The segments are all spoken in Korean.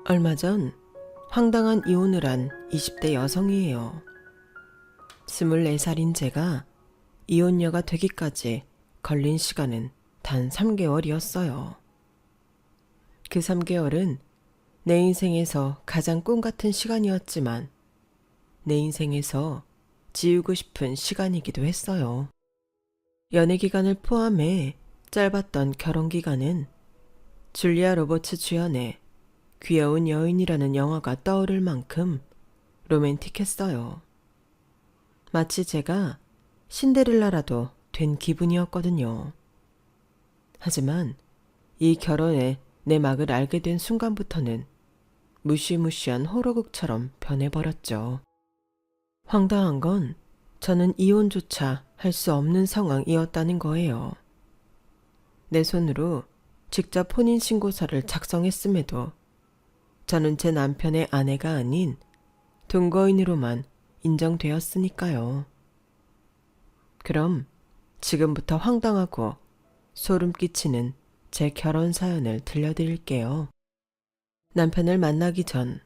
얼마 전 황당한 이혼을 한 20대 여성이에요. 24살인 제가 이혼녀가 되기까지 걸린 시간은 단 3개월이었어요. 그 3개월은 내 인생에서 가장 꿈 같은 시간이었지만 내 인생에서 지우고 싶은 시간이기도 했어요. 연애 기간을 포함해 짧았던 결혼 기간은 줄리아 로버츠 주연의 귀여운 여인이라는 영화가 떠오를 만큼 로맨틱했어요. 마치 제가 신데렐라라도 된 기분이었거든요. 하지만 이 결혼에 내 막을 알게 된 순간부터는 무시무시한 호러극처럼 변해버렸죠. 황당한 건 저는 이혼조차 할 수 없는 상황이었다는 거예요. 내 손으로 직접 혼인신고서를 작성했음에도 저는 제 남편의 아내가 아닌 동거인으로만 인정되었으니까요. 그럼 지금부터 황당하고 소름 끼치는 제 결혼 사연을 들려드릴게요. 남편을 만나기 전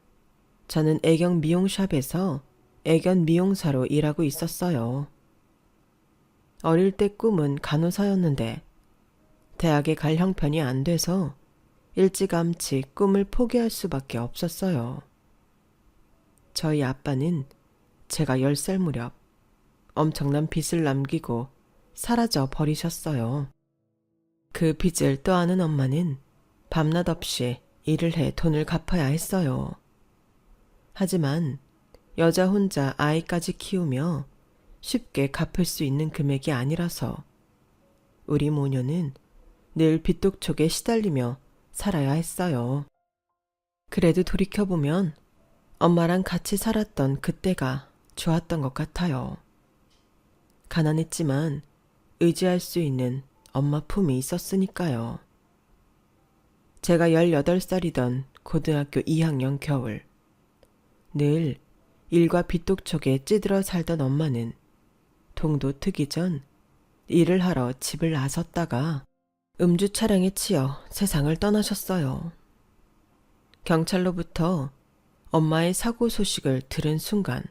저는 애견 미용샵에서 애견 미용사로 일하고 있었어요. 어릴 때 꿈은 간호사였는데 대학에 갈 형편이 안 돼서 일찌감치 꿈을 포기할 수밖에 없었어요. 저희 아빠는 제가 10살 무렵 엄청난 빚을 남기고 사라져 버리셨어요. 그 빚을 떠안은 엄마는 밤낮 없이 일을 해 돈을 갚아야 했어요. 하지만 여자 혼자 아이까지 키우며 쉽게 갚을 수 있는 금액이 아니라서 우리 모녀는 늘 빚독촉에 시달리며 살아야 했어요. 그래도 돌이켜보면 엄마랑 같이 살았던 그때가 좋았던 것 같아요. 가난했지만 의지할 수 있는 엄마 품이 있었으니까요. 제가 18살이던 고등학교 2학년 겨울, 늘 일과 빚독촉에 찌들어 살던 엄마는 동도 트기 전 일을 하러 집을 나섰다가 음주 차량에 치여 세상을 떠나셨어요. 경찰로부터 엄마의 사고 소식을 들은 순간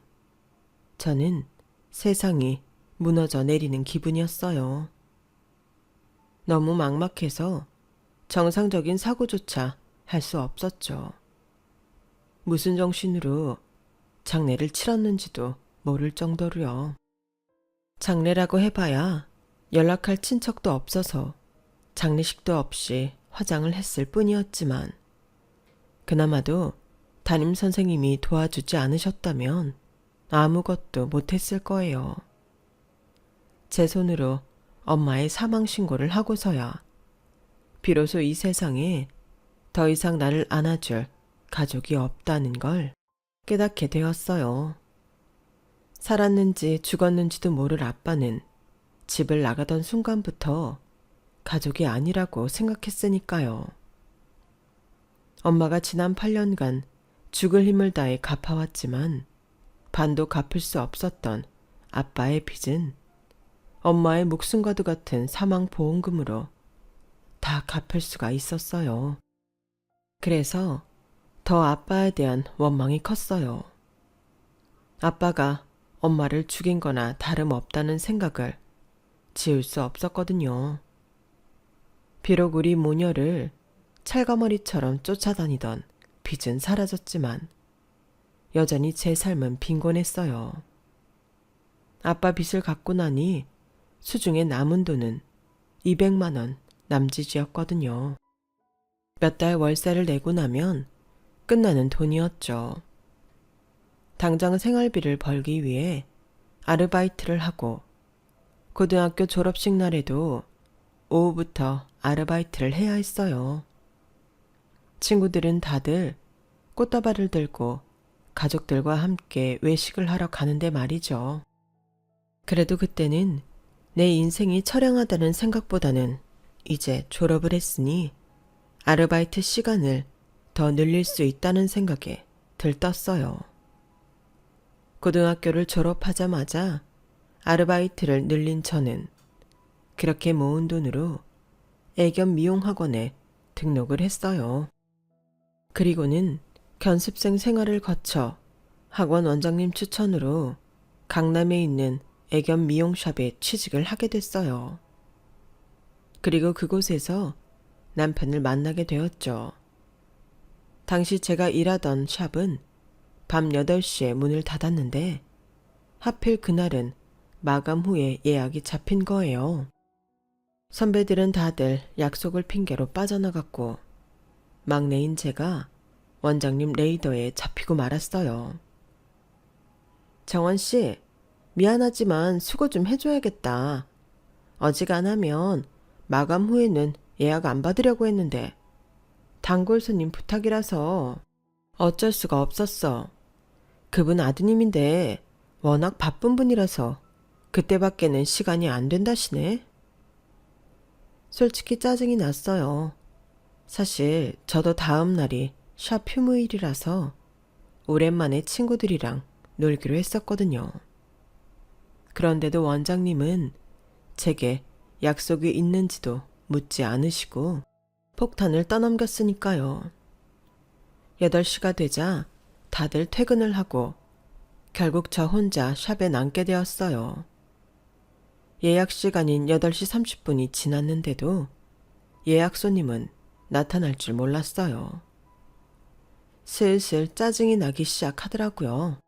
저는 세상이 무너져 내리는 기분이었어요. 너무 막막해서 정상적인 사고조차 할 수 없었죠. 무슨 정신으로 장례를 치렀는지도 모를 정도로요. 장례라고 해봐야 연락할 친척도 없어서 장례식도 없이 화장을 했을 뿐이었지만 그나마도 담임 선생님이 도와주지 않으셨다면 아무것도 못했을 거예요. 제 손으로 엄마의 사망 신고를 하고서야 비로소 이 세상에 더 이상 나를 안아줄 가족이 없다는 걸 깨닫게 되었어요. 살았는지 죽었는지도 모를 아빠는 집을 나가던 순간부터 가족이 아니라고 생각했으니까요. 엄마가 지난 8년간 죽을 힘을 다해 갚아왔지만 반도 갚을 수 없었던 아빠의 빚은 엄마의 목숨과도 같은 사망보험금으로 다 갚을 수가 있었어요. 그래서 더 아빠에 대한 원망이 컸어요. 아빠가 엄마를 죽인 거나 다름없다는 생각을 지울 수 없었거든요. 비록 우리 모녀를 찰거머리처럼 쫓아다니던 빚은 사라졌지만 여전히 제 삶은 빈곤했어요. 아빠 빚을 갚고 나니 수중에 남은 돈은 200만 원 남짓이었거든요. 몇 달 월세를 내고 나면 끝나는 돈이었죠. 당장 생활비를 벌기 위해 아르바이트를 하고 고등학교 졸업식 날에도 오후부터 아르바이트를 해야 했어요. 친구들은 다들 꽃다발을 들고 가족들과 함께 외식을 하러 가는데 말이죠. 그래도 그때는 내 인생이 처량하다는 생각보다는 이제 졸업을 했으니 아르바이트 시간을 더 늘릴 수 있다는 생각에 들떴어요. 고등학교를 졸업하자마자 아르바이트를 늘린 저는 그렇게 모은 돈으로 애견 미용학원에 등록을 했어요. 그리고는 견습생 생활을 거쳐 학원 원장님 추천으로 강남에 있는 애견 미용샵에 취직을 하게 됐어요. 그리고 그곳에서 남편을 만나게 되었죠. 당시 제가 일하던 샵은 밤 8시에 문을 닫았는데 하필 그날은 마감 후에 예약이 잡힌 거예요. 선배들은 다들 약속을 핑계로 빠져나갔고 막내인 제가 원장님 레이더에 잡히고 말았어요. 정원 씨, 미안하지만 수고 좀 해줘야겠다. 어지간하면 마감 후에는 예약 안 받으려고 했는데 단골 손님 부탁이라서 어쩔 수가 없었어. 그분 아드님인데 워낙 바쁜 분이라서 그때밖에는 시간이 안 된다시네. 솔직히 짜증이 났어요. 사실 저도 다음 날이 샵 휴무일이라서 오랜만에 친구들이랑 놀기로 했었거든요. 그런데도 원장님은 제게 약속이 있는지도 묻지 않으시고 폭탄을 떠넘겼으니까요. 8시가 되자 다들 퇴근을 하고 결국 저 혼자 샵에 남게 되었어요. 예약 시간인 8시 30분이 지났는데도 예약 손님은 나타날 줄 몰랐어요. 슬슬 짜증이 나기 시작하더라고요.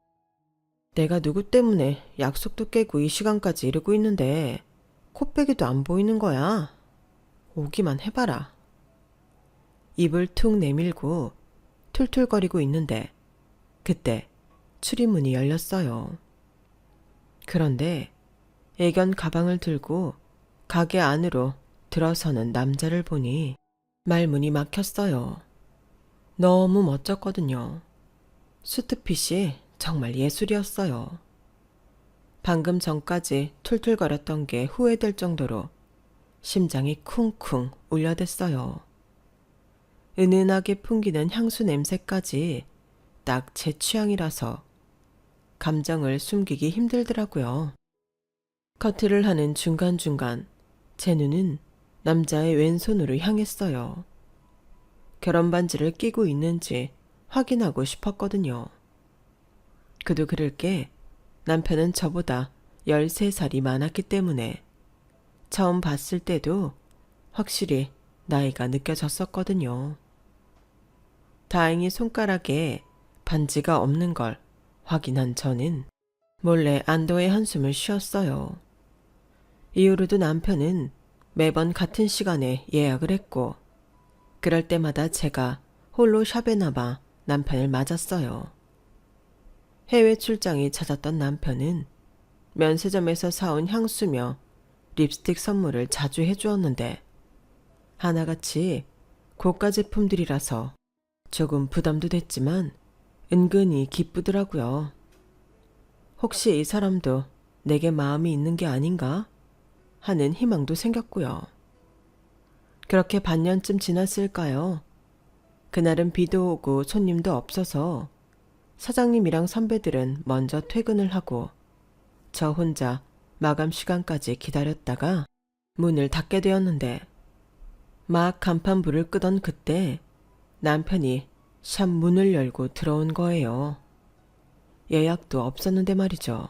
내가 누구 때문에 약속도 깨고 이 시간까지 이러고 있는데 코빼기도 안 보이는 거야. 오기만 해봐라. 입을 툭 내밀고 툴툴거리고 있는데 그때 출입문이 열렸어요. 그런데 애견 가방을 들고 가게 안으로 들어서는 남자를 보니 말문이 막혔어요. 너무 멋졌거든요. 수트핏이 정말 예술이었어요. 방금 전까지 툴툴거렸던 게 후회될 정도로 심장이 쿵쿵 울려댔어요. 은은하게 풍기는 향수 냄새까지 딱 제 취향이라서 감정을 숨기기 힘들더라고요. 커트를 하는 중간중간 제 눈은 남자의 왼손으로 향했어요. 결혼 반지를 끼고 있는지 확인하고 싶었거든요. 그도 그럴 게 남편은 저보다 13살이 많았기 때문에 처음 봤을 때도 확실히 나이가 느껴졌었거든요. 다행히 손가락에 반지가 없는 걸 확인한 저는 몰래 안도의 한숨을 쉬었어요. 이후로도 남편은 매번 같은 시간에 예약을 했고 그럴 때마다 제가 홀로 샵에 남아 남편을 맞았어요. 해외 출장이 잦았던 남편은 면세점에서 사온 향수며 립스틱 선물을 자주 해주었는데 하나같이 고가 제품들이라서 조금 부담도 됐지만 은근히 기쁘더라고요. 혹시 이 사람도 내게 마음이 있는 게 아닌가 하는 희망도 생겼고요. 그렇게 반년쯤 지났을까요? 그날은 비도 오고 손님도 없어서 사장님이랑 선배들은 먼저 퇴근을 하고 저 혼자 마감 시간까지 기다렸다가 문을 닫게 되었는데 막 간판불을 끄던 그때 남편이 샵 문을 열고 들어온 거예요. 예약도 없었는데 말이죠.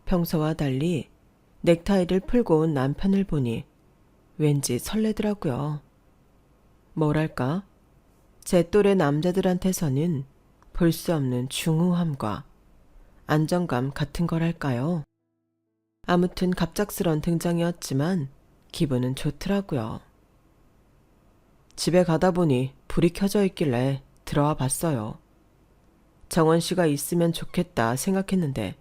평소와 달리 넥타이를 풀고 온 남편을 보니 왠지 설레더라고요. 뭐랄까, 제 또래 남자들한테서는 볼 수 없는 중후함과 안정감 같은 거랄까요. 아무튼 갑작스런 등장이었지만 기분은 좋더라고요. 집에 가다 보니 불이 켜져 있길래 들어와 봤어요. 정원 씨가 있으면 좋겠다 생각했는데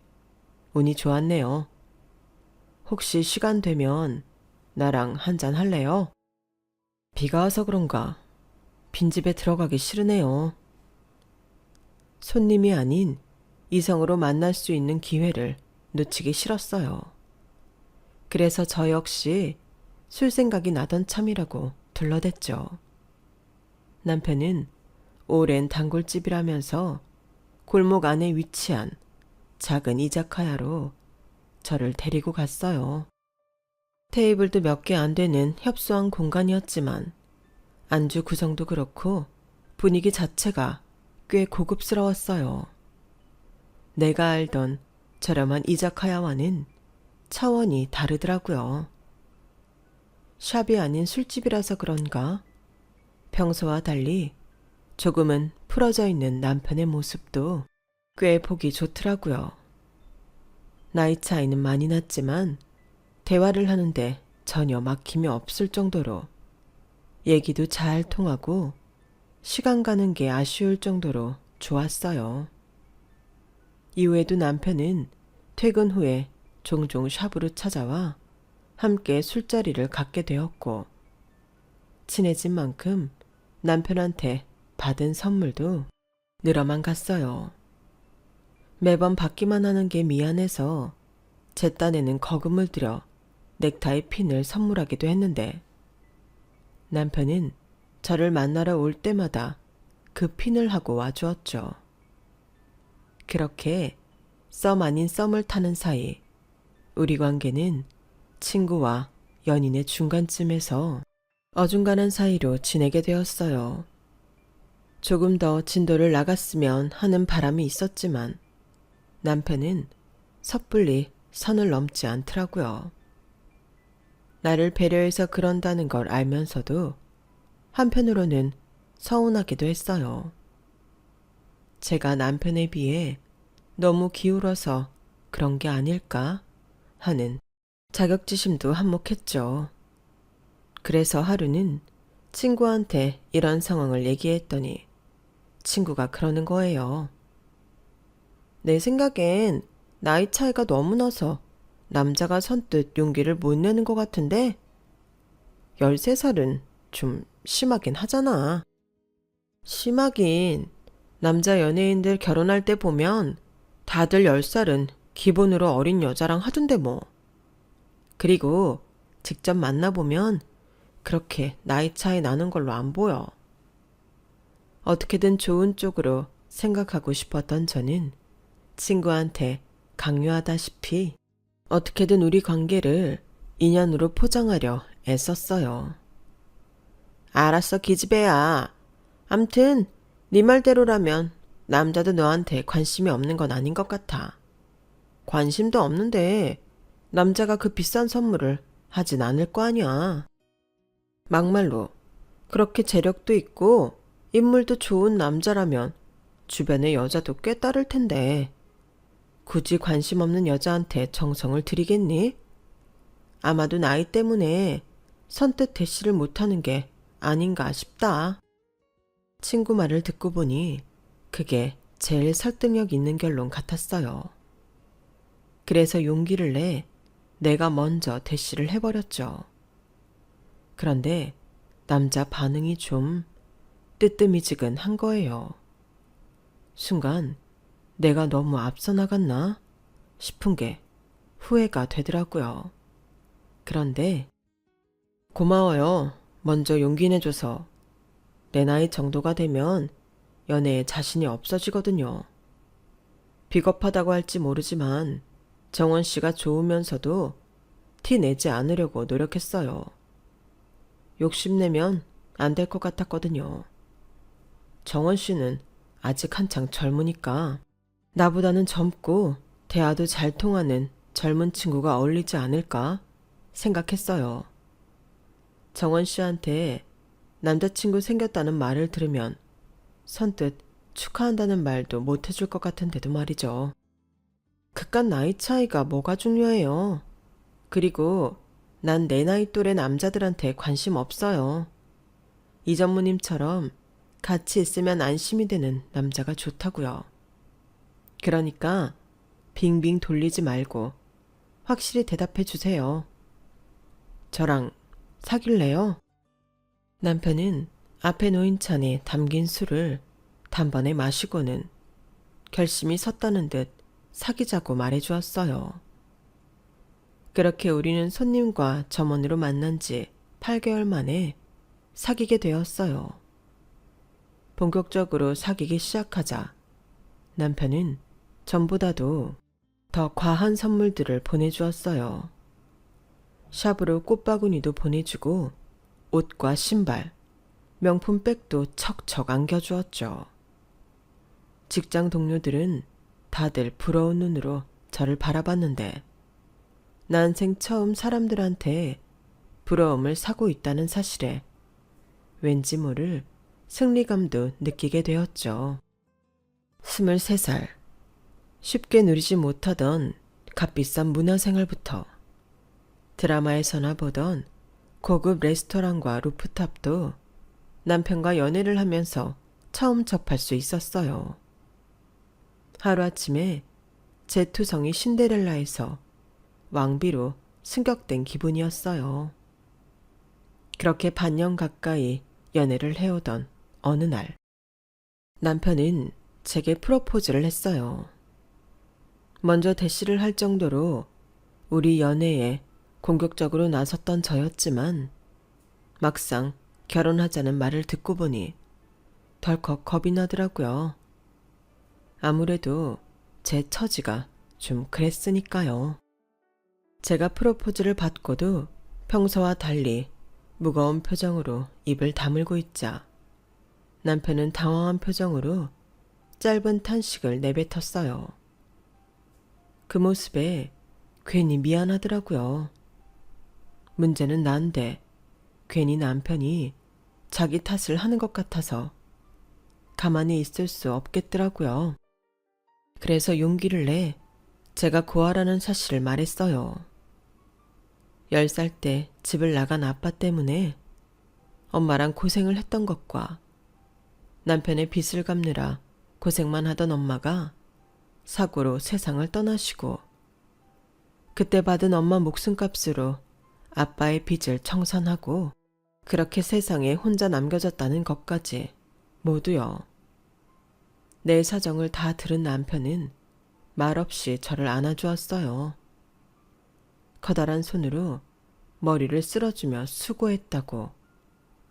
운이 좋았네요. 혹시 시간 되면 나랑 한잔 할래요? 비가 와서 그런가 빈집에 들어가기 싫으네요. 손님이 아닌 이성으로 만날 수 있는 기회를 놓치기 싫었어요. 그래서 저 역시 술 생각이 나던 참이라고 둘러댔죠. 남편은 오랜 단골집이라면서 골목 안에 위치한 작은 이자카야로 저를 데리고 갔어요. 테이블도 몇 개 안 되는 협소한 공간이었지만 안주 구성도 그렇고 분위기 자체가 꽤 고급스러웠어요. 내가 알던 저렴한 이자카야와는 차원이 다르더라고요. 샵이 아닌 술집이라서 그런가 평소와 달리 조금은 풀어져 있는 남편의 모습도 꽤 보기 좋더라고요. 나이 차이는 많이 났지만 대화를 하는데 전혀 막힘이 없을 정도로 얘기도 잘 통하고 시간 가는 게 아쉬울 정도로 좋았어요. 이후에도 남편은 퇴근 후에 종종 샵으로 찾아와 함께 술자리를 갖게 되었고 친해진 만큼 남편한테 받은 선물도 늘어만 갔어요. 매번 받기만 하는 게 미안해서 제 딴에는 거금을 들여 넥타이 핀을 선물하기도 했는데 남편은 저를 만나러 올 때마다 그 핀을 하고 와주었죠. 그렇게 썸 아닌 썸을 타는 사이 우리 관계는 친구와 연인의 중간쯤에서 어중간한 사이로 지내게 되었어요. 조금 더 진도를 나갔으면 하는 바람이 있었지만 남편은 섣불리 선을 넘지 않더라고요. 나를 배려해서 그런다는 걸 알면서도 한편으로는 서운하기도 했어요. 제가 남편에 비해 너무 기울어서 그런 게 아닐까 하는 자격지심도 한몫했죠. 그래서 하루는 친구한테 이런 상황을 얘기했더니 친구가 그러는 거예요. 내 생각엔 나이 차이가 너무 나서 남자가 선뜻 용기를 못 내는 것 같은데 13살은 좀 심하긴 하잖아. 심하긴 남자 연예인들 결혼할 때 보면 다들 10살은 기본으로 어린 여자랑 하던데 뭐. 그리고 직접 만나보면 그렇게 나이 차이 나는 걸로 안 보여. 어떻게든 좋은 쪽으로 생각하고 싶었던 저는 친구한테 강요하다시피 어떻게든 우리 관계를 인연으로 포장하려 애썼어요. 알았어 기집애야. 암튼 네 말대로라면 남자도 너한테 관심이 없는 건 아닌 것 같아. 관심도 없는데 남자가 그 비싼 선물을 하진 않을 거 아니야. 막말로 그렇게 재력도 있고 인물도 좋은 남자라면 주변에 여자도 꽤 따를 텐데 굳이 관심 없는 여자한테 정성을 들이겠니? 아마도 나이 때문에 선뜻 대시를 못하는 게 아닌가 싶다. 친구 말을 듣고 보니 그게 제일 설득력 있는 결론 같았어요. 그래서 용기를 내 내가 먼저 대시를 해버렸죠. 그런데 남자 반응이 좀 뜨뜨미지근한 거예요. 순간 내가 너무 앞서 나갔나 싶은 게 후회가 되더라고요. 그런데 고마워요. 먼저 용기 내줘서. 내 나이 정도가 되면 연애에 자신이 없어지거든요. 비겁하다고 할지 모르지만 정원 씨가 좋으면서도 티 내지 않으려고 노력했어요. 욕심내면 안 될 것 같았거든요. 정원 씨는 아직 한창 젊으니까 나보다는 젊고 대화도 잘 통하는 젊은 친구가 어울리지 않을까 생각했어요. 정원 씨한테 남자친구 생겼다는 말을 들으면 선뜻 축하한다는 말도 못 해줄 것 같은데도 말이죠. 그깟 나이 차이가 뭐가 중요해요. 그리고 난 내 나이 또래 남자들한테 관심 없어요. 이 전무님처럼 같이 있으면 안심이 되는 남자가 좋다고요. 그러니까 빙빙 돌리지 말고 확실히 대답해 주세요. 저랑 사귈래요? 남편은 앞에 놓인 잔에 담긴 술을 단번에 마시고는 결심이 섰다는 듯 사귀자고 말해주었어요. 그렇게 우리는 손님과 점원으로 만난 지 8개월 만에 사귀게 되었어요. 본격적으로 사귀기 시작하자 남편은 전보다도 더 과한 선물들을 보내주었어요. 샵으로 꽃바구니도 보내주고 옷과 신발, 명품 백도 척척 안겨주었죠. 직장 동료들은 다들 부러운 눈으로 저를 바라봤는데 난생 처음 사람들한테 부러움을 사고 있다는 사실에 왠지 모를 승리감도 느끼게 되었죠. 23살. 쉽게 누리지 못하던 값비싼 문화생활부터 드라마에서나 보던 고급 레스토랑과 루프탑도 남편과 연애를 하면서 처음 접할 수 있었어요. 하루아침에 제 투성이 신데렐라에서 왕비로 승격된 기분이었어요. 그렇게 반년 가까이 연애를 해오던 어느 날, 남편은 제게 프로포즈를 했어요. 먼저 대시를 할 정도로 우리 연애에 공격적으로 나섰던 저였지만 막상 결혼하자는 말을 듣고 보니 덜컥 겁이 나더라고요. 아무래도 제 처지가 좀 그랬으니까요. 제가 프로포즈를 받고도 평소와 달리 무거운 표정으로 입을 다물고 있자 남편은 당황한 표정으로 짧은 탄식을 내뱉었어요. 그 모습에 괜히 미안하더라고요. 문제는 난데 괜히 남편이 자기 탓을 하는 것 같아서 가만히 있을 수 없겠더라고요. 그래서 용기를 내 제가 고아라는 사실을 말했어요. 10살 때 집을 나간 아빠 때문에 엄마랑 고생을 했던 것과 남편의 빚을 갚느라 고생만 하던 엄마가 사고로 세상을 떠나시고 그때 받은 엄마 목숨값으로 아빠의 빚을 청산하고 그렇게 세상에 혼자 남겨졌다는 것까지 모두요. 내 사정을 다 들은 남편은 말없이 저를 안아주었어요. 커다란 손으로 머리를 쓸어주며 수고했다고,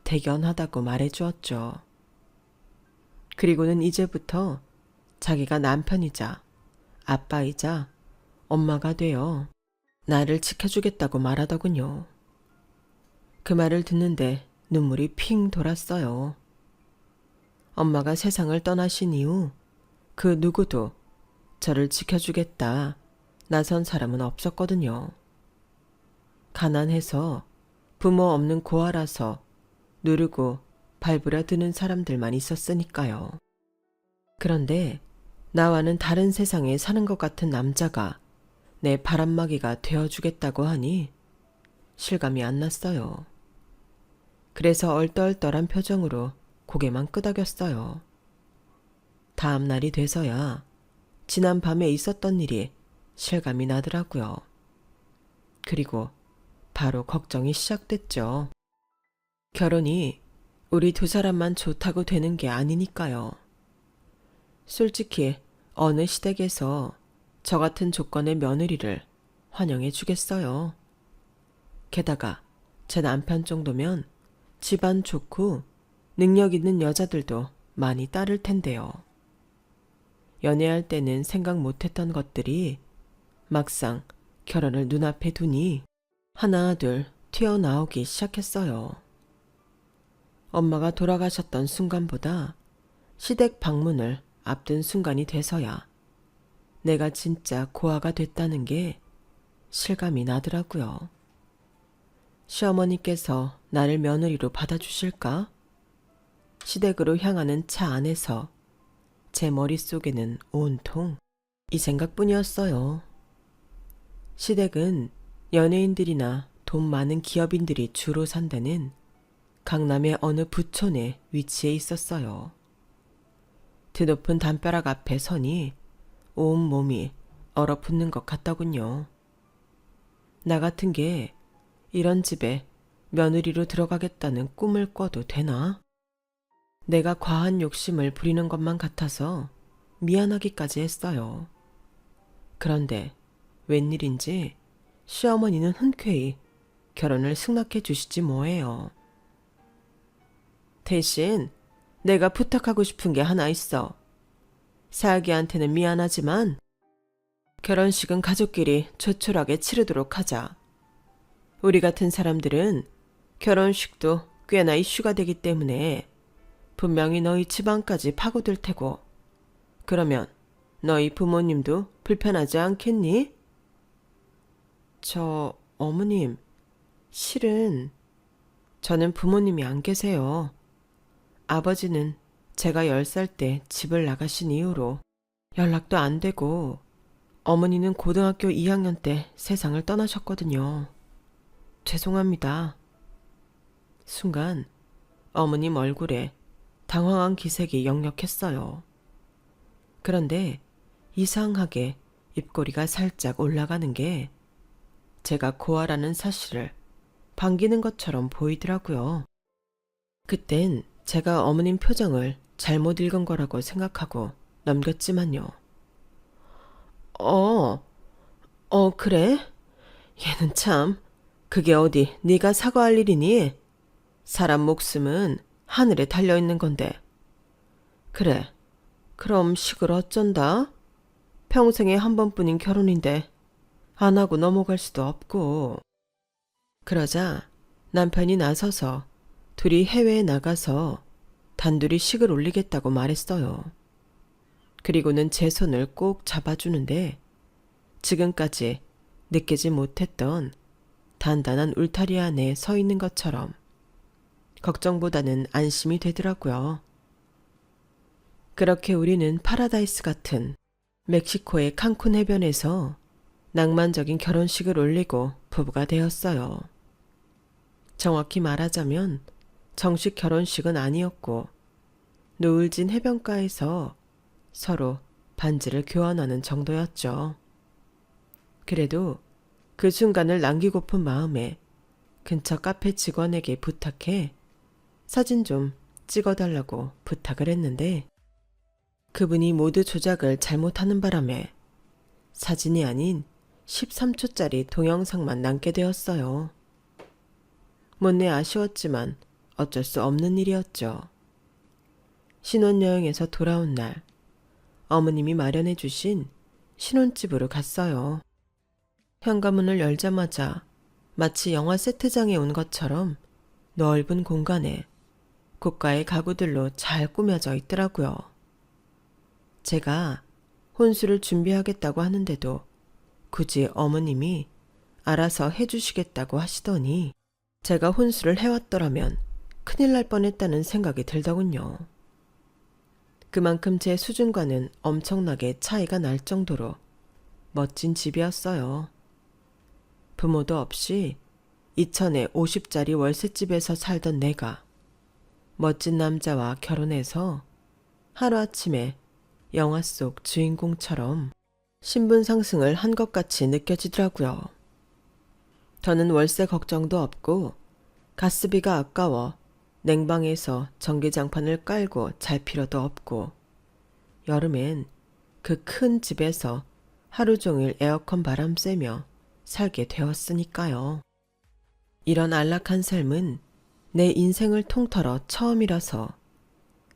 대견하다고 말해주었죠. 그리고는 이제부터 자기가 남편이자 아빠이자 엄마가 되어 나를 지켜주겠다고 말하더군요. 그 말을 듣는데 눈물이 핑 돌았어요. 엄마가 세상을 떠나신 이후 그 누구도 저를 지켜주겠다 나선 사람은 없었거든요. 가난해서 부모 없는 고아라서 누르고 밟으려 드는 사람들만 있었으니까요. 그런데 나와는 다른 세상에 사는 것 같은 남자가 내 바람막이가 되어주겠다고 하니 실감이 안 났어요. 그래서 얼떨떨한 표정으로 고개만 끄덕였어요. 다음 날이 돼서야 지난 밤에 있었던 일이 실감이 나더라고요. 그리고 바로 걱정이 시작됐죠. 결혼이 우리 두 사람만 좋다고 되는 게 아니니까요. 솔직히 어느 시댁에서 저 같은 조건의 며느리를 환영해 주겠어요. 게다가 제 남편 정도면 집안 좋고 능력 있는 여자들도 많이 따를 텐데요. 연애할 때는 생각 못했던 것들이 막상 결혼을 눈앞에 두니 하나 둘 튀어나오기 시작했어요. 엄마가 돌아가셨던 순간보다 시댁 방문을 앞둔 순간이 돼서야 내가 진짜 고아가 됐다는 게 실감이 나더라고요. 시어머니께서 나를 며느리로 받아주실까? 시댁으로 향하는 차 안에서 제 머릿속에는 온통 이 생각뿐이었어요. 시댁은 연예인들이나 돈 많은 기업인들이 주로 산다는 강남의 어느 부촌에 위치해 있었어요. 드높은 담벼락 앞에 서니 온 몸이 얼어붙는 것 같더군요. 나 같은 게 이런 집에 며느리로 들어가겠다는 꿈을 꿔도 되나? 내가 과한 욕심을 부리는 것만 같아서 미안하기까지 했어요. 그런데 웬일인지 시어머니는 흔쾌히 결혼을 승낙해 주시지 뭐예요. 대신 내가 부탁하고 싶은 게 하나 있어. 사아기한테는 미안하지만 결혼식은 가족끼리 조촐하게 치르도록 하자. 우리 같은 사람들은 결혼식도 꽤나 이슈가 되기 때문에 분명히 너희 집안까지 파고들 테고 그러면 너희 부모님도 불편하지 않겠니? 어머님, 실은 저는 부모님이 안 계세요. 아버지는 제가 10살 때 집을 나가신 이후로 연락도 안 되고 어머니는 고등학교 2학년 때 세상을 떠나셨거든요. 죄송합니다. 순간 어머님 얼굴에 당황한 기색이 역력했어요. 그런데 이상하게 입꼬리가 살짝 올라가는 게 제가 고아라는 사실을 반기는 것처럼 보이더라고요. 그땐 제가 어머님 표정을 잘못 읽은 거라고 생각하고 넘겼지만요. 그래? 얘는 참, 그게 어디 네가 사과할 일이니? 사람 목숨은 하늘에 달려있는 건데. 그래, 그럼 식을 어쩐다? 평생에 한 번뿐인 결혼인데 안 하고 넘어갈 수도 없고. 그러자 남편이 나서서 둘이 해외에 나가서 단둘이 식을 올리겠다고 말했어요. 그리고는 제 손을 꼭 잡아주는데 지금까지 느끼지 못했던 단단한 울타리 안에 서 있는 것처럼 걱정보다는 안심이 되더라고요. 그렇게 우리는 파라다이스 같은 멕시코의 칸쿤 해변에서 낭만적인 결혼식을 올리고 부부가 되었어요. 정확히 말하자면 정식 결혼식은 아니었고 노을진 해변가에서 서로 반지를 교환하는 정도였죠. 그래도 그 순간을 남기고픈 마음에 근처 카페 직원에게 부탁해 사진 좀 찍어달라고 부탁을 했는데 그분이 모두 조작을 잘못하는 바람에 사진이 아닌 13초짜리 동영상만 남게 되었어요. 못내 아쉬웠지만 어쩔 수 없는 일이었죠. 신혼여행에서 돌아온 날 어머님이 마련해 주신 신혼집으로 갔어요. 현관문을 열자마자 마치 영화 세트장에 온 것처럼 넓은 공간에 고가의 가구들로 잘 꾸며져 있더라고요. 제가 혼수를 준비하겠다고 하는데도 굳이 어머님이 알아서 해주시겠다고 하시더니 제가 혼수를 해왔더라면 큰일 날 뻔했다는 생각이 들더군요. 그만큼 제 수준과는 엄청나게 차이가 날 정도로 멋진 집이었어요. 부모도 없이 2천에 50짜리 월세집에서 살던 내가 멋진 남자와 결혼해서 하루아침에 영화 속 주인공처럼 신분 상승을 한 것 같이 느껴지더라고요. 더는 월세 걱정도 없고 가스비가 아까워 냉방에서 전기장판을 깔고 잘 필요도 없고 여름엔 그 큰 집에서 하루 종일 에어컨 바람 쐬며 살게 되었으니까요. 이런 안락한 삶은 내 인생을 통틀어 처음이라서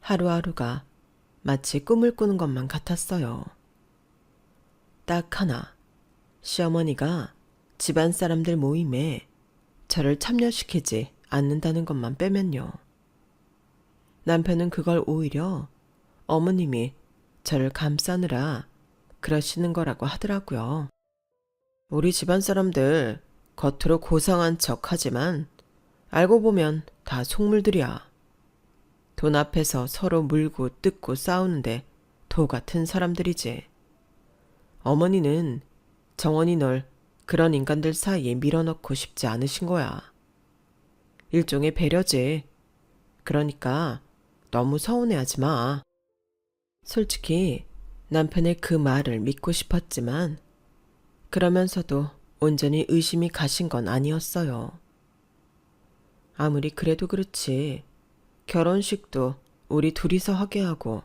하루하루가 마치 꿈을 꾸는 것만 같았어요. 딱 하나, 시어머니가 집안 사람들 모임에 저를 참여시키지 않는다는 것만 빼면요. 남편은 그걸 오히려 어머님이 저를 감싸느라 그러시는 거라고 하더라고요. 우리 집안 사람들 겉으로 고상한 척 하지만 알고 보면 다 속물들이야. 돈 앞에서 서로 물고 뜯고 싸우는데 도 같은 사람들이지. 어머니는 정원이 널 그런 인간들 사이에 밀어넣고 싶지 않으신 거야. 일종의 배려지. 그러니까 너무 서운해하지 마. 솔직히 남편의 그 말을 믿고 싶었지만 그러면서도 온전히 의심이 가신 건 아니었어요. 아무리 그래도 그렇지 결혼식도 우리 둘이서 하게 하고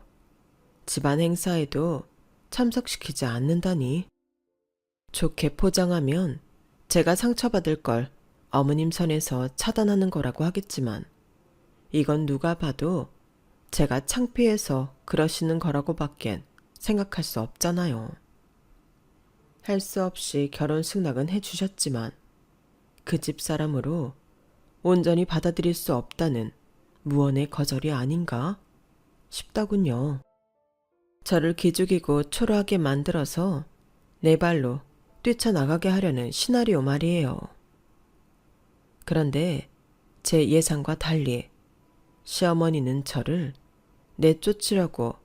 집안 행사에도 참석시키지 않는다니. 좋게 포장하면 제가 상처받을 걸 어머님 선에서 차단하는 거라고 하겠지만 이건 누가 봐도 제가 창피해서 그러시는 거라고 밖엔 생각할 수 없잖아요. 할 수 없이 결혼 승낙은 해주셨지만 그 집 사람으로 온전히 받아들일 수 없다는 무언의 거절이 아닌가 싶더군요. 저를 기죽이고 초라하게 만들어서 네 발로 뛰쳐나가게 하려는 시나리오 말이에요. 그런데 제 예상과 달리 시어머니는 저를 내쫓으려고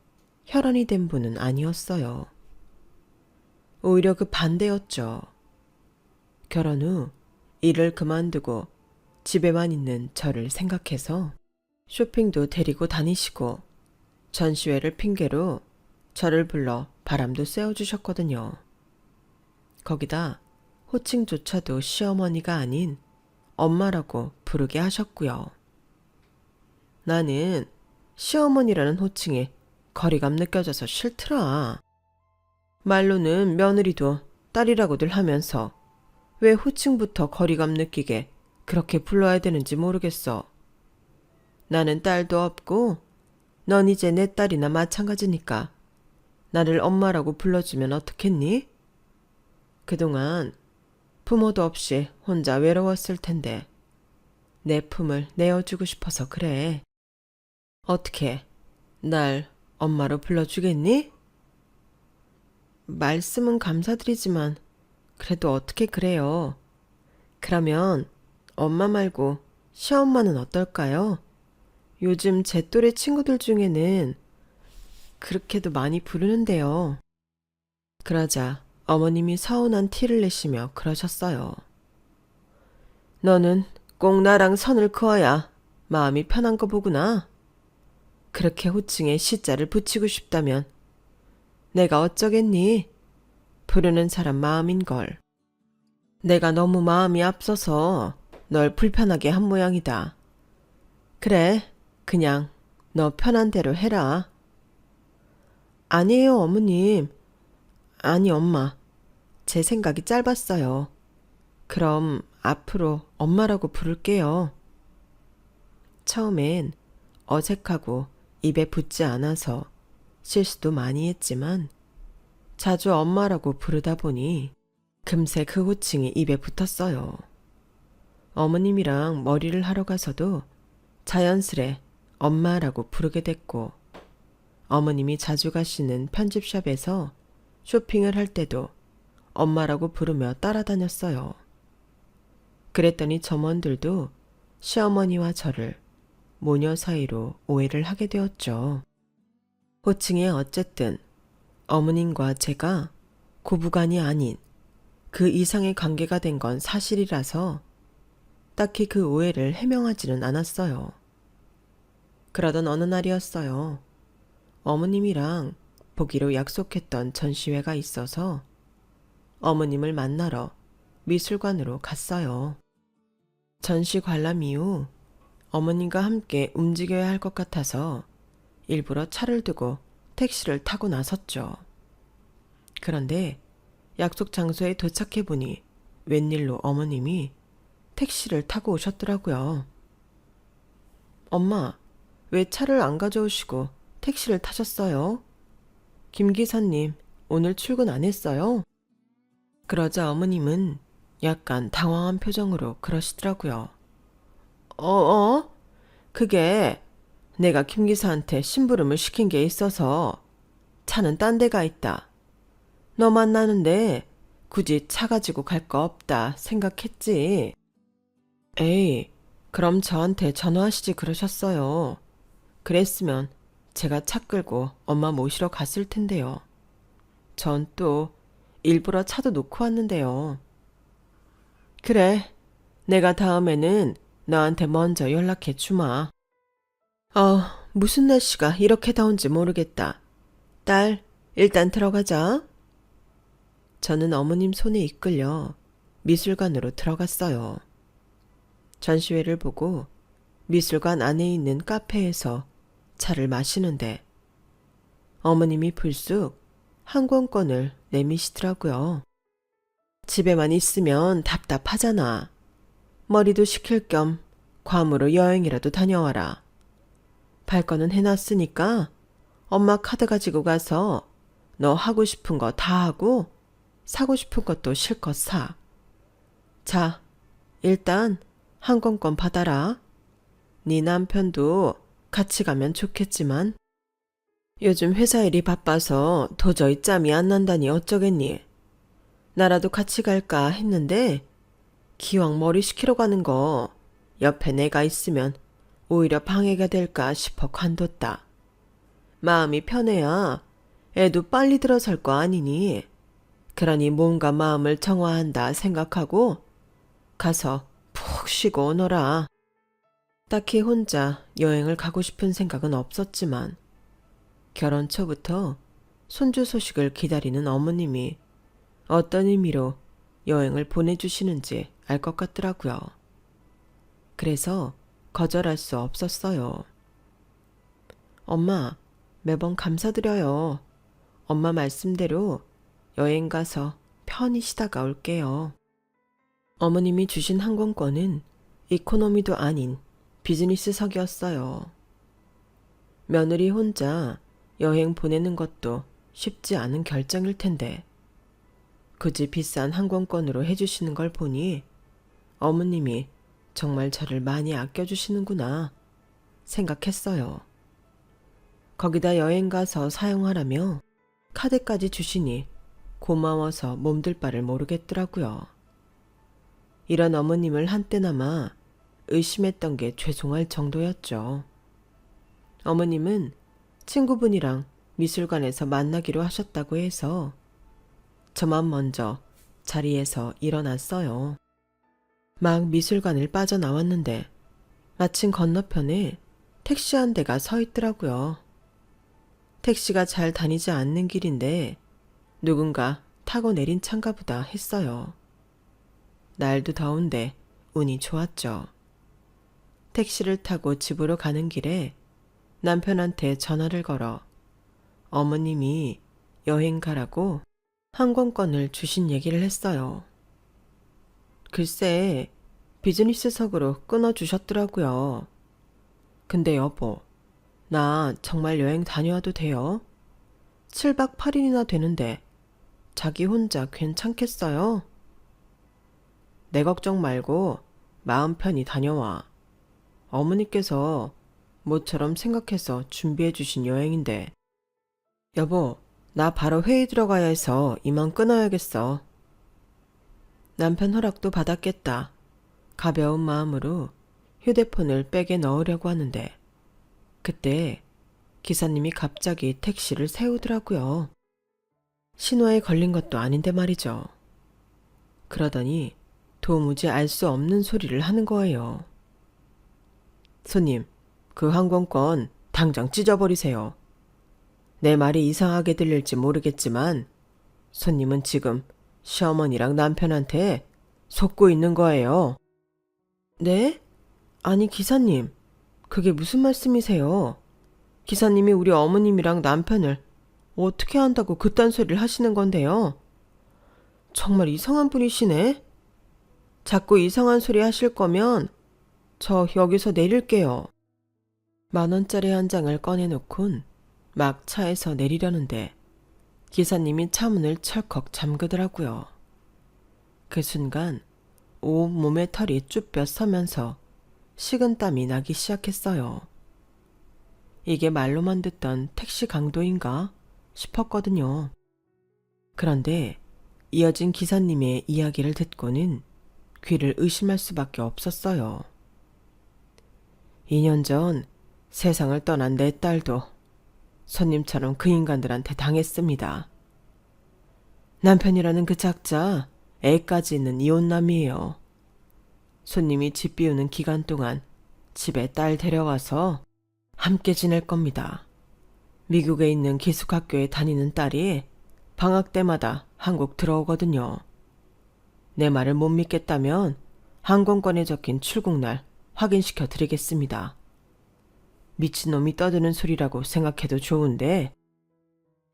혈안이 된 분은 아니었어요. 오히려 그 반대였죠. 결혼 후 일을 그만두고 집에만 있는 저를 생각해서 쇼핑도 데리고 다니시고 전시회를 핑계로 저를 불러 바람도 쐬어주셨거든요. 거기다 호칭조차도 시어머니가 아닌 엄마라고 부르게 하셨고요. 나는 시어머니라는 호칭에 거리감 느껴져서 싫더라. 말로는 며느리도 딸이라고들 하면서 왜 호칭부터 거리감 느끼게 그렇게 불러야 되는지 모르겠어. 나는 딸도 없고 넌 이제 내 딸이나 마찬가지니까 나를 엄마라고 불러주면 어떻겠니? 그동안 부모도 없이 혼자 외로웠을 텐데 내 품을 내어주고 싶어서 그래. 어떻게 날 엄마로 불러주겠니? 말씀은 감사드리지만 그래도 어떻게 그래요. 그러면 엄마 말고 시엄마는 어떨까요? 요즘 제 또래 친구들 중에는 그렇게도 많이 부르는데요. 그러자 어머님이 서운한 티를 내시며 그러셨어요. 너는 꼭 나랑 선을 그어야 마음이 편한 거 보구나. 그렇게 호칭에 시자를 붙이고 싶다면 내가 어쩌겠니? 부르는 사람 마음인걸. 내가 너무 마음이 앞서서 널 불편하게 한 모양이다. 그래, 그냥 너 편한 대로 해라. 아니에요, 어머님. 아니, 엄마. 제 생각이 짧았어요. 그럼 앞으로 엄마라고 부를게요. 처음엔 어색하고 입에 붙지 않아서 실수도 많이 했지만 자주 엄마라고 부르다 보니 금세 그 호칭이 입에 붙었어요. 어머님이랑 머리를 하러 가서도 자연스레 엄마라고 부르게 됐고 어머님이 자주 가시는 편집샵에서 쇼핑을 할 때도 엄마라고 부르며 따라다녔어요. 그랬더니 점원들도 시어머니와 저를 모녀 사이로 오해를 하게 되었죠. 호칭에 어쨌든 어머님과 제가 고부간이 아닌 그 이상의 관계가 된 건 사실이라서 딱히 그 오해를 해명하지는 않았어요. 그러던 어느 날이었어요. 어머님이랑 보기로 약속했던 전시회가 있어서 어머님을 만나러 미술관으로 갔어요. 전시 관람 이후 어머님과 함께 움직여야 할 것 같아서 일부러 차를 두고 택시를 타고 나섰죠. 그런데 약속 장소에 도착해 보니 웬일로 어머님이 택시를 타고 오셨더라고요. 엄마, 왜 차를 안 가져오시고 택시를 타셨어요? 김 기사님, 오늘 출근 안 했어요? 그러자 어머님은 약간 당황한 표정으로 그러시더라고요. 그게 내가 김 기사한테 심부름을 시킨 게 있어서 차는 딴 데가 있다. 너 만나는데 굳이 차 가지고 갈 거 없다 생각했지. 에이, 그럼 저한테 전화하시지 그러셨어요. 그랬으면 제가 차 끌고 엄마 모시러 갔을 텐데요. 전 또 일부러 차도 놓고 왔는데요. 그래, 내가 다음에는 너한테 먼저 연락해 주마. 무슨 날씨가 이렇게 더운지 모르겠다. 딸, 일단 들어가자. 저는 어머님 손에 이끌려 미술관으로 들어갔어요. 전시회를 보고 미술관 안에 있는 카페에서 차를 마시는데 어머님이 불쑥 항공권을 내미시더라고요. 집에만 있으면 답답하잖아. 머리도 식힐 겸 괌으로 여행이라도 다녀와라. 발권은 해놨으니까 엄마 카드 가지고 가서 너 하고 싶은 거 다 하고 사고 싶은 것도 실컷 사. 자, 일단 항공권 받아라. 네 남편도 같이 가면 좋겠지만. 요즘 회사 일이 바빠서 도저히 짬이 안 난다니 어쩌겠니? 나라도 같이 갈까 했는데 기왕 머리 식히러 가는 거 옆에 내가 있으면 오히려 방해가 될까 싶어 관뒀다. 마음이 편해야 애도 빨리 들어설 거 아니니. 그러니 몸과 마음을 정화한다 생각하고 가서 푹 쉬고 오너라. 딱히 혼자 여행을 가고 싶은 생각은 없었지만 결혼 초부터 손주 소식을 기다리는 어머님이 어떤 의미로 여행을 보내주시는지 알 것 같더라고요. 그래서 거절할 수 없었어요. 엄마, 매번 감사드려요. 엄마 말씀대로 여행 가서 편히 쉬다가 올게요. 어머님이 주신 항공권은 이코노미도 아닌 비즈니스석이었어요. 며느리 혼자 여행 보내는 것도 쉽지 않은 결정일 텐데 굳이 비싼 항공권으로 해주시는 걸 보니 어머님이 정말 저를 많이 아껴주시는구나 생각했어요. 거기다 여행 가서 사용하라며 카드까지 주시니 고마워서 몸둘 바를 모르겠더라고요. 이런 어머님을 한때나마 의심했던 게 죄송할 정도였죠. 어머님은 친구분이랑 미술관에서 만나기로 하셨다고 해서 저만 먼저 자리에서 일어났어요. 막 미술관을 빠져나왔는데 마침 건너편에 택시 한 대가 서 있더라고요. 택시가 잘 다니지 않는 길인데 누군가 타고 내린 차인가 보다 했어요. 날도 더운데 운이 좋았죠. 택시를 타고 집으로 가는 길에 남편한테 전화를 걸어 어머님이 여행 가라고 항공권을 주신 얘기를 했어요. 글쎄, 비즈니스석으로 끊어주셨더라고요. 근데 여보, 나 정말 여행 다녀와도 돼요? 7박 8일이나 되는데 자기 혼자 괜찮겠어요? 내 걱정 말고 마음 편히 다녀와. 어머니께서 모처럼 생각해서 준비해 주신 여행인데. 여보, 나 바로 회의 들어가야 해서 이만 끊어야겠어. 남편 허락도 받았겠다. 가벼운 마음으로 휴대폰을 백에 넣으려고 하는데 그때 기사님이 갑자기 택시를 세우더라고요. 신호에 걸린 것도 아닌데 말이죠. 그러더니 도무지 알 수 없는 소리를 하는 거예요. 손님, 그 항공권 당장 찢어버리세요. 내 말이 이상하게 들릴지 모르겠지만 손님은 지금 시어머니랑 남편한테 속고 있는 거예요. 네? 아니 기사님, 그게 무슨 말씀이세요? 기사님이 우리 어머님이랑 남편을 어떻게 한다고 그딴 소리를 하시는 건데요? 정말 이상한 분이시네? 자꾸 이상한 소리 하실 거면 저 여기서 내릴게요. 10,000원짜리 한 장을 꺼내놓곤 막 차에서 내리려는데 기사님이 차문을 철컥 잠그더라고요. 그 순간 온 몸에 털이 쭈뼛 서면서 식은땀이 나기 시작했어요. 이게 말로만 듣던 택시 강도인가 싶었거든요. 그런데 이어진 기사님의 이야기를 듣고는 귀를 의심할 수밖에 없었어요. 2년 전 세상을 떠난 내 딸도 손님처럼 그 인간들한테 당했습니다. 남편이라는 그 작자 애까지 있는 이혼남이에요. 손님이 집 비우는 기간 동안 집에 딸 데려와서 함께 지낼 겁니다. 미국에 있는 기숙학교에 다니는 딸이 방학 때마다 한국 들어오거든요. 내 말을 못 믿겠다면 항공권에 적힌 출국날 확인시켜 드리겠습니다. 미친놈이 떠드는 소리라고 생각해도 좋은데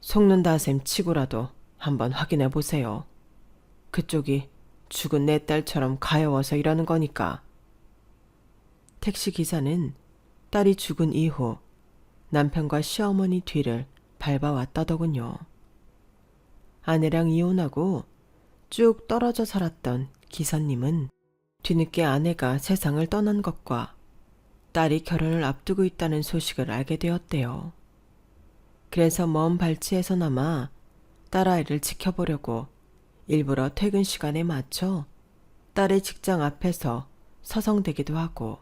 속는다 셈 치고라도 한번 확인해 보세요. 그쪽이 죽은 내 딸처럼 가여워서 이러는 거니까. 택시 기사는 딸이 죽은 이후 남편과 시어머니 뒤를 밟아왔다더군요. 아내랑 이혼하고 쭉 떨어져 살았던 기사님은 뒤늦게 아내가 세상을 떠난 것과 딸이 결혼을 앞두고 있다는 소식을 알게 되었대요. 그래서 먼 발치에서나마 딸아이를 지켜보려고 일부러 퇴근 시간에 맞춰 딸의 직장 앞에서 서성대기도 하고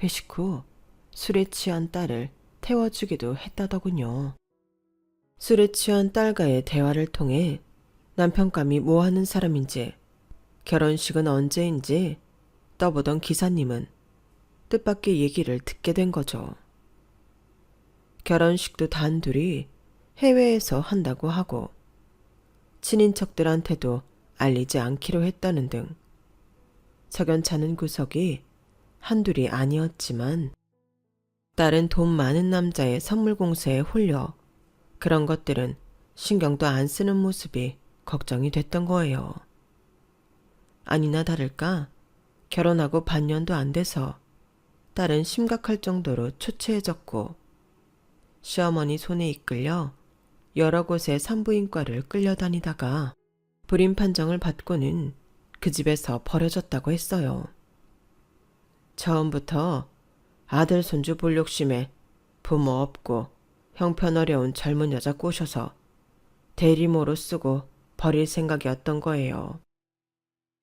회식 후 술에 취한 딸을 태워주기도 했다더군요. 술에 취한 딸과의 대화를 통해 남편감이 뭐 하는 사람인지 결혼식은 언제인지 떠보던 기사님은 뜻밖의 얘기를 듣게 된 거죠. 결혼식도 단둘이 해외에서 한다고 하고 친인척들한테도 알리지 않기로 했다는 등 석연찮은 구석이 한둘이 아니었지만 딸은 돈 많은 남자의 선물 공세에 홀려 그런 것들은 신경도 안 쓰는 모습이 걱정이 됐던 거예요. 아니나 다를까 결혼하고 반년도 안 돼서 딸은 심각할 정도로 초췌해졌고 시어머니 손에 이끌려 여러 곳의 산부인과를 끌려다니다가 불임 판정을 받고는 그 집에서 버려졌다고 했어요. 처음부터 아들 손주 볼 욕심에 부모 없고 형편 어려운 젊은 여자 꼬셔서 대리모로 쓰고 버릴 생각이었던 거예요.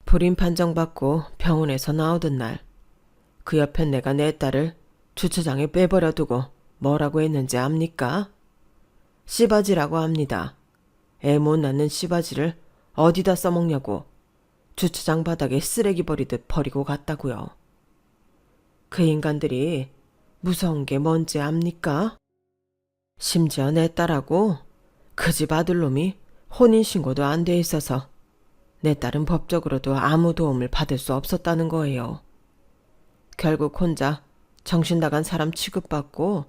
불임 판정받고 병원에서 나오던 날 그 옆에 내가 내 딸을 주차장에 빼버려 두고 뭐라고 했는지 압니까? 씨바지라고 합니다. 애 못 낳는 씨바지를 어디다 써먹냐고 주차장 바닥에 쓰레기 버리듯 버리고 갔다고요. 그 인간들이 무서운 게 뭔지 압니까? 심지어 내 딸하고 그 집 아들놈이 혼인신고도 안 돼 있어서 내 딸은 법적으로도 아무 도움을 받을 수 없었다는 거예요. 결국 혼자 정신 나간 사람 취급받고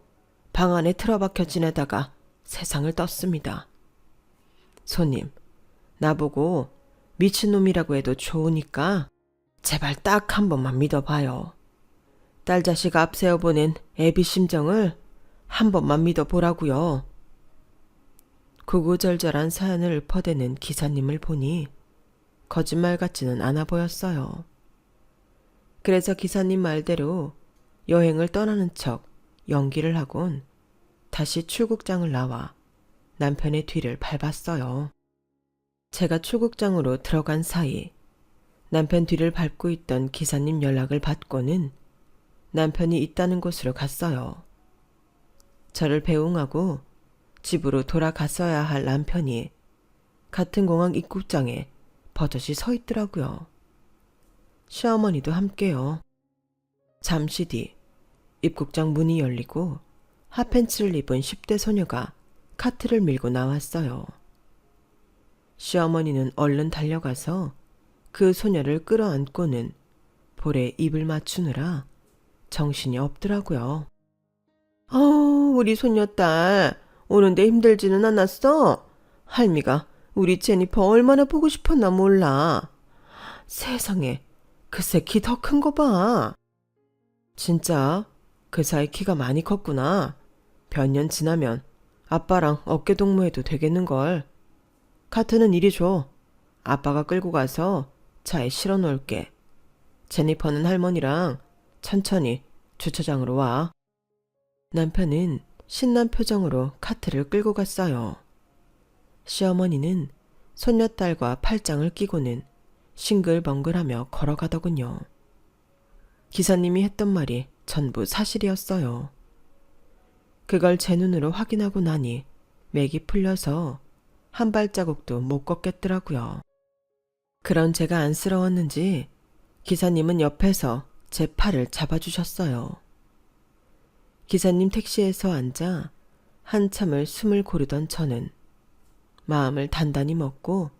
방 안에 틀어박혀 지내다가 세상을 떴습니다. 손님, 나보고 미친놈이라고 해도 좋으니까 제발 딱 한 번만 믿어봐요. 딸 자식 앞세워 보낸 애비 심정을 한 번만 믿어보라고요. 구구절절한 사연을 읊어대는 기사님을 보니 거짓말 같지는 않아 보였어요. 그래서 기사님 말대로 여행을 떠나는 척 연기를 하곤 다시 출국장을 나와 남편의 뒤를 밟았어요. 제가 출국장으로 들어간 사이 남편 뒤를 밟고 있던 기사님 연락을 받고는 남편이 있다는 곳으로 갔어요. 저를 배웅하고 집으로 돌아갔어야 할 남편이 같은 공항 입국장에 버젓이 서 있더라고요. 시어머니도 함께요. 잠시 뒤 입국장 문이 열리고 핫팬츠를 입은 10대 소녀가 카트를 밀고 나왔어요. 시어머니는 얼른 달려가서 그 소녀를 끌어안고는 볼에 입을 맞추느라 정신이 없더라고요. 우리 손녀딸 오는데 힘들지는 않았어? 할미가 우리 제니퍼 얼마나 보고 싶었나 몰라. 세상에 글쎄 키 더 큰 거 봐. 진짜 그 사이 키가 많이 컸구나. 몇 년 지나면 아빠랑 어깨 동무해도 되겠는걸. 카트는 이리 줘. 아빠가 끌고 가서 차에 실어 놓을게. 제니퍼는 할머니랑 천천히 주차장으로 와. 남편은 신난 표정으로 카트를 끌고 갔어요. 시어머니는 손녀딸과 팔짱을 끼고는 싱글벙글하며 걸어가더군요. 기사님이 했던 말이 전부 사실이었어요. 그걸 제 눈으로 확인하고 나니 맥이 풀려서 한 발자국도 못 걷겠더라고요. 그런 제가 안쓰러웠는지 기사님은 옆에서 제 팔을 잡아주셨어요. 기사님 택시에서 앉아 한참을 숨을 고르던 저는 마음을 단단히 먹고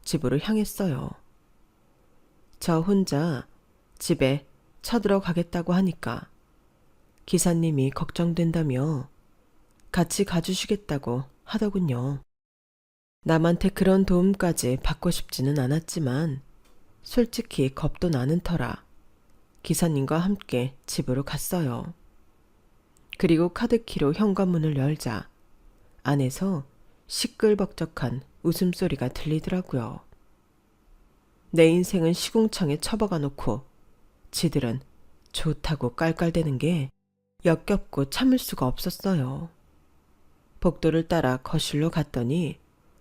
집으로 향했어요. 저 혼자 집에 쳐들어가겠다고 하니까 기사님이 걱정된다며 같이 가주시겠다고 하더군요. 남한테 그런 도움까지 받고 싶지는 않았지만 솔직히 겁도 나는 터라 기사님과 함께 집으로 갔어요. 그리고 카드키로 현관문을 열자 안에서 시끌벅적한 웃음소리가 들리더라고요. 내 인생은 시궁창에 처박아 놓고 지들은 좋다고 깔깔대는 게 역겹고 참을 수가 없었어요. 복도를 따라 거실로 갔더니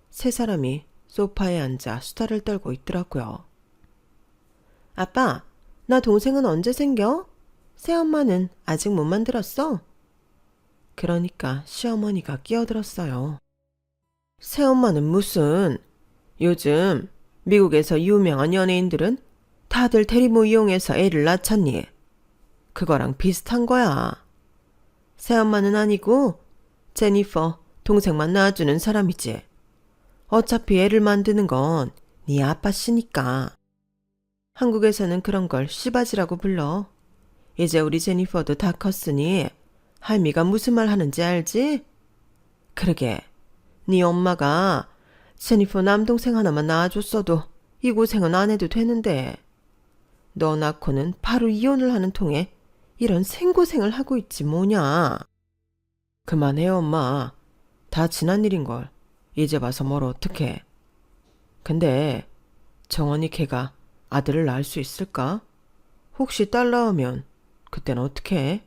세 사람이 소파에 앉아 수다를 떨고 있더라고요. 아빠, 나 동생은 언제 생겨? 새엄마는 아직 못 만들었어? 그러니까 시어머니가 끼어들었어요. 새엄마는 무슨, 요즘 미국에서 유명한 연예인들은 다들 대리모 이용해서 애를 낳잖니. 그거랑 비슷한 거야. 새엄마는 아니고 제니퍼 동생만 낳아주는 사람이지. 어차피 애를 만드는 건 네 아빠 씨니까. 한국에서는 그런 걸 씨바지라고 불러. 이제 우리 제니퍼도 다 컸으니 할미가 무슨 말 하는지 알지? 그러게, 네 엄마가 제니퍼 남동생 하나만 낳아줬어도 이 고생은 안 해도 되는데 너 낳고는 바로 이혼을 하는 통에 이런 생고생을 하고 있지 뭐냐. 그만해 엄마. 다 지난 일인걸. 이제 봐서 뭘 어떡해. 근데 정원이 걔가 아들을 낳을 수 있을까? 혹시 딸 낳으면 그땐 어떡해?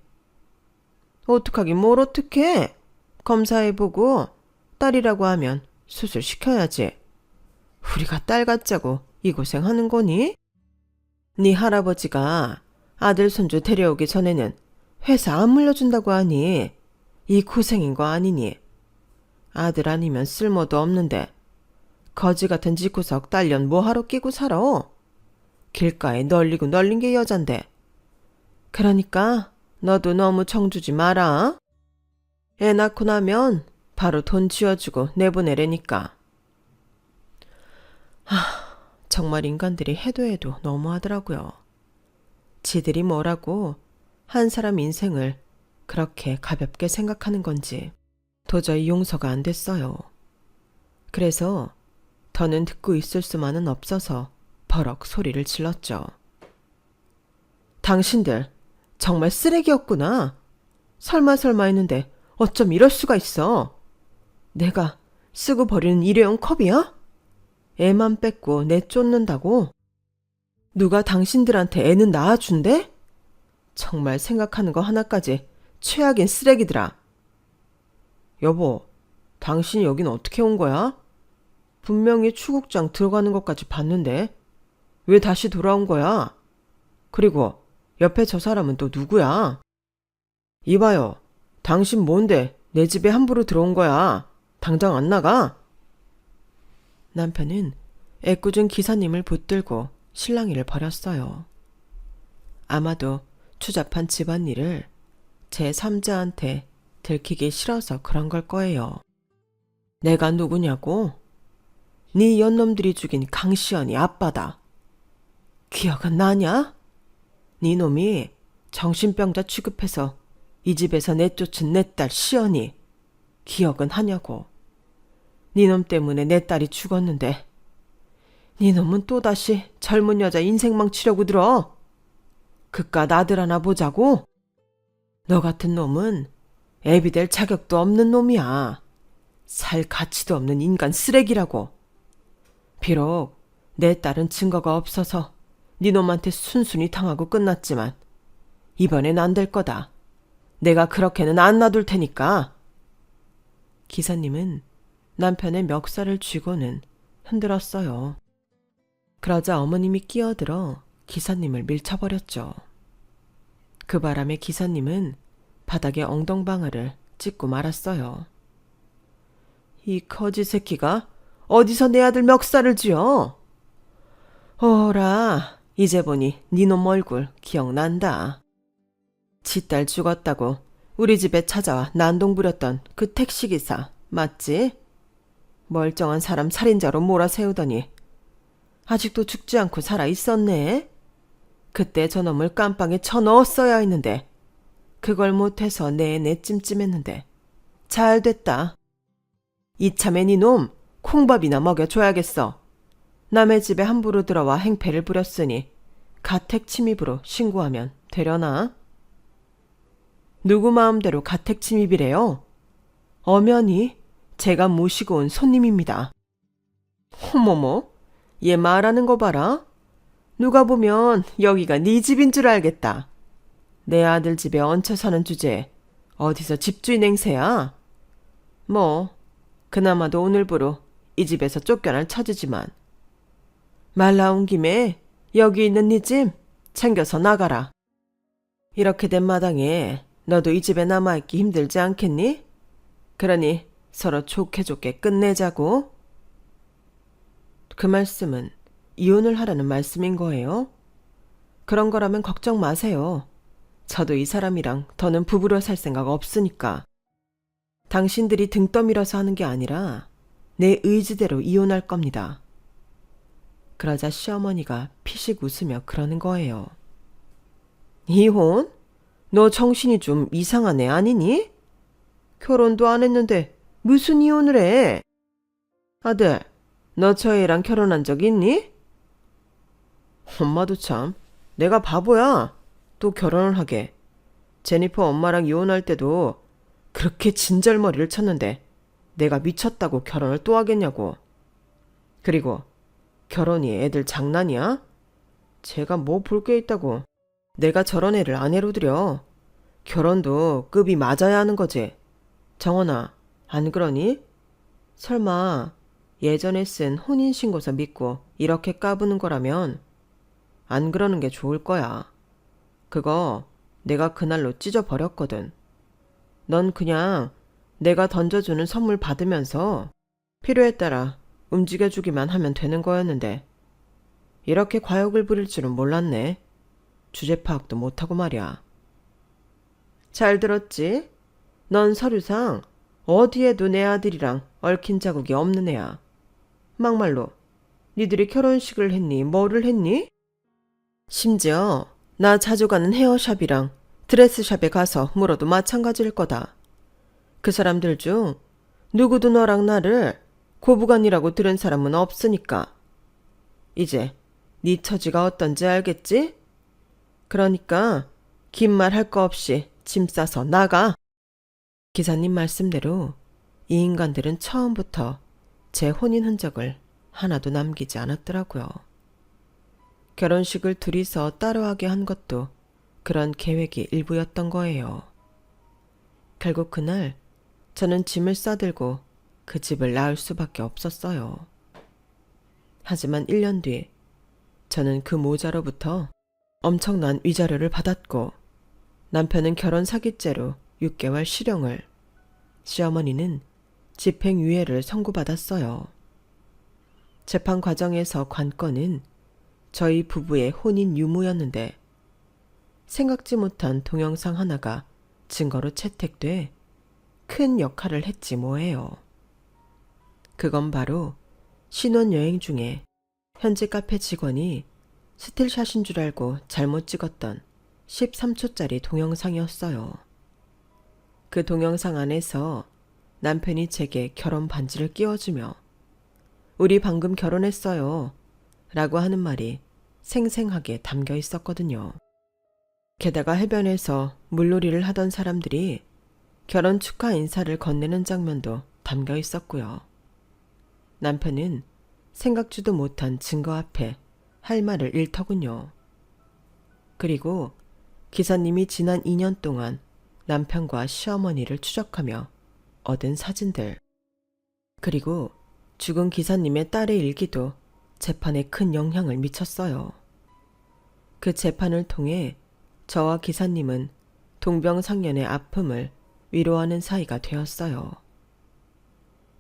어떡하긴 뭘 어떡해. 검사해보고 딸이라고 하면 수술시켜야지. 우리가 딸 갖자고 이 고생하는 거니? 네 할아버지가 아들 손주 데려오기 전에는 회사 안 물려준다고 하니 이 고생인 거 아니니? 아들 아니면 쓸모도 없는데 거지 같은 집구석 딸년 뭐하러 끼고 살아? 길가에 널리고 널린 게 여잔데. 그러니까 너도 너무 정주지 마라. 애 낳고 나면 바로 돈 쥐어주고 내보내래니까. 정말 인간들이 해도 해도 너무하더라고요. 지들이 뭐라고 한 사람 인생을 그렇게 가볍게 생각하는 건지 도저히 용서가 안 됐어요. 그래서 더는 듣고 있을 수만은 없어서 버럭 소리를 질렀죠. 당신들 정말 쓰레기였구나. 설마 했는데 어쩜 이럴 수가 있어. 내가 쓰고 버리는 일회용 컵이야? 애만 뺏고 내쫓는다고? 누가 당신들한테 애는 낳아준대? 정말 생각하는 거 하나까지 최악인 쓰레기들아. 여보, 당신이 여긴 어떻게 온 거야? 분명히 추국장 들어가는 것까지 봤는데 왜 다시 돌아온 거야? 그리고 옆에 저 사람은 또 누구야? 이봐요, 당신 뭔데 내 집에 함부로 들어온 거야? 당장 안 나가? 남편은 애꿎은 기사님을 붙들고 실랑이를 벌였어요. 아마도 추잡한 집안일을 제 3자한테 들키기 싫어서 그런 걸 거예요. 내가 누구냐고? 네 연놈들이 죽인 강시연이 아빠다. 기억은 나냐? 네 놈이 정신병자 취급해서 이 집에서 내쫓은 내 딸 시연이 기억은 하냐고. 네 놈 때문에 내 딸이 죽었는데 네 놈은 또다시 젊은 여자 인생 망치려고 들어. 그깟 아들 하나 보자고? 너 같은 놈은 애비 될 자격도 없는 놈이야. 살 가치도 없는 인간 쓰레기라고. 비록 내 딸은 증거가 없어서 네 놈한테 순순히 당하고 끝났지만 이번엔 안 될 거다. 내가 그렇게는 안 놔둘 테니까. 기사님은 남편의 멱살을 쥐고는 흔들었어요. 그러자 어머님이 끼어들어 기사님을 밀쳐버렸죠. 그 바람에 기사님은 바닥에 엉덩방아를 찍고 말았어요. 이 거지 새끼가 어디서 내 아들 멱살을 쥐어? 어라, 이제 보니 니놈 얼굴 기억난다. 지 딸 죽었다고 우리 집에 찾아와 난동 부렸던 그 택시기사 맞지? 멀쩡한 사람 살인자로 몰아세우더니 아직도 죽지 않고 살아있었네. 그때 저놈을 깜빵에 쳐넣었어야 했는데 그걸 못해서 내내 찜찜했는데 잘 됐다. 이참에 니놈 콩밥이나 먹여줘야겠어. 남의 집에 함부로 들어와 행패를 부렸으니 가택 침입으로 신고하면 되려나? 누구 마음대로 가택 침입이래요? 엄연히 제가 모시고 온 손님입니다. 어머머, 얘 말하는 거 봐라. 누가 보면 여기가 네 집인 줄 알겠다. 내 아들 집에 얹혀 사는 주제에 어디서 집주인 행세야? 뭐 그나마도 오늘부로 이 집에서 쫓겨날 처지지만 말 나온 김에 여기 있는 네 짐 챙겨서 나가라. 이렇게 된 마당에 너도 이 집에 남아있기 힘들지 않겠니? 그러니 서로 좋게 좋게 끝내자고. 그 말씀은 이혼을 하라는 말씀인 거예요? 그런 거라면 걱정 마세요. 저도 이 사람이랑 더는 부부로 살 생각 없으니까. 당신들이 등 떠밀어서 하는 게 아니라 내 의지대로 이혼할 겁니다. 그러자 시어머니가 피식 웃으며 그러는 거예요. 이혼? 너 정신이 좀 이상한 애 아니니? 결혼도 안 했는데 무슨 이혼을 해? 아들, 너 저 애랑 결혼한 적 있니? 엄마도 참, 내가 바보야. 또 결혼을 하게. 제니퍼 엄마랑 이혼할 때도 그렇게 진절머리를 쳤는데 내가 미쳤다고 결혼을 또 하겠냐고. 그리고 결혼이 애들 장난이야? 제가 뭐 볼 게 있다고. 내가 저런 애를 아내로 들여. 결혼도 급이 맞아야 하는 거지. 정원아, 안 그러니? 설마 예전에 쓴 혼인신고서 믿고 이렇게 까부는 거라면 안 그러는 게 좋을 거야. 그거 내가 그날로 찢어버렸거든. 넌 그냥 내가 던져주는 선물 받으면서 필요에 따라 움직여주기만 하면 되는 거였는데 이렇게 과욕을 부릴 줄은 몰랐네. 주제 파악도 못하고 말이야. 잘 들었지? 넌 서류상 어디에도 내 아들이랑 얽힌 자국이 없는 애야. 막말로 니들이 결혼식을 했니? 뭐를 했니? 심지어 나 자주 가는 헤어샵이랑 드레스샵에 가서 물어도 마찬가지일 거다. 그 사람들 중 누구도 너랑 나를 고부간이라고 들은 사람은 없으니까. 이제 네 처지가 어떤지 알겠지? 그러니까 긴 말 할 거 없이 짐 싸서 나가. 기사님 말씀대로 이 인간들은 처음부터 제 혼인 흔적을 하나도 남기지 않았더라고요. 결혼식을 둘이서 따로 하게 한 것도 그런 계획의 일부였던 거예요. 결국 그날 저는 짐을 싸들고 그 집을 나을 수밖에 없었어요. 하지만 1년 뒤 저는 그 모자로부터 엄청난 위자료를 받았고 남편은 결혼 사기죄로 6개월 실형을, 시어머니는 집행유예를 선고받았어요. 재판 과정에서 관건은 저희 부부의 혼인 유무였는데 생각지 못한 동영상 하나가 증거로 채택돼 큰 역할을 했지 뭐예요. 그건 바로 신혼여행 중에 현지 카페 직원이 스틸샷인 줄 알고 잘못 찍었던 13초짜리 동영상이었어요. 그 동영상 안에서 남편이 제게 결혼 반지를 끼워주며 우리 방금 결혼했어요 라고 하는 말이 생생하게 담겨 있었거든요. 게다가 해변에서 물놀이를 하던 사람들이 결혼 축하 인사를 건네는 장면도 담겨 있었고요. 남편은 생각지도 못한 증거 앞에 할 말을 잃더군요. 그리고 기사님이 지난 2년 동안 남편과 시어머니를 추적하며 얻은 사진들, 그리고 죽은 기사님의 딸의 일기도 재판에 큰 영향을 미쳤어요. 그 재판을 통해 저와 기사님은 동병상련의 아픔을 위로하는 사이가 되었어요.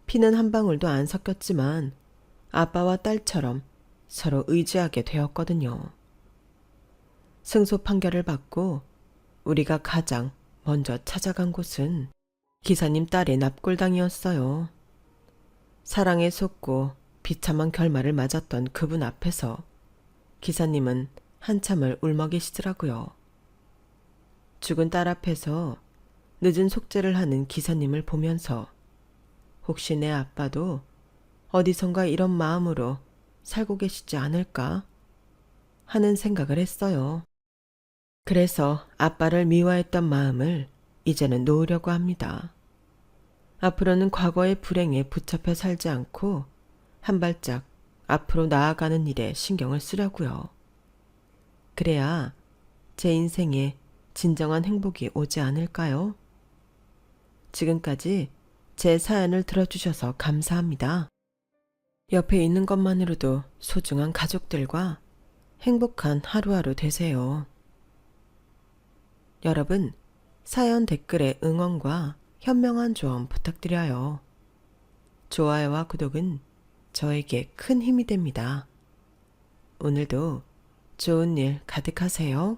피는 한 방울도 안 섞였지만 아빠와 딸처럼 서로 의지하게 되었거든요. 승소 판결을 받고 우리가 가장 먼저 찾아간 곳은 기사님 딸의 납골당이었어요. 사랑에 속고 비참한 결말을 맞았던 그분 앞에서 기사님은 한참을 울먹이시더라고요. 죽은 딸 앞에서 늦은 속죄를 하는 기사님을 보면서 혹시 내 아빠도 어디선가 이런 마음으로 살고 계시지 않을까 하는 생각을 했어요. 그래서 아빠를 미워했던 마음을 이제는 놓으려고 합니다. 앞으로는 과거의 불행에 붙잡혀 살지 않고 한 발짝 앞으로 나아가는 일에 신경을 쓰려고요. 그래야 제 인생에 진정한 행복이 오지 않을까요? 지금까지 제 사연을 들어주셔서 감사합니다. 옆에 있는 것만으로도 소중한 가족들과 행복한 하루하루 되세요. 여러분, 사연 댓글에 응원과 현명한 조언 부탁드려요. 좋아요와 구독은 저에게 큰 힘이 됩니다. 오늘도 좋은 일 가득하세요.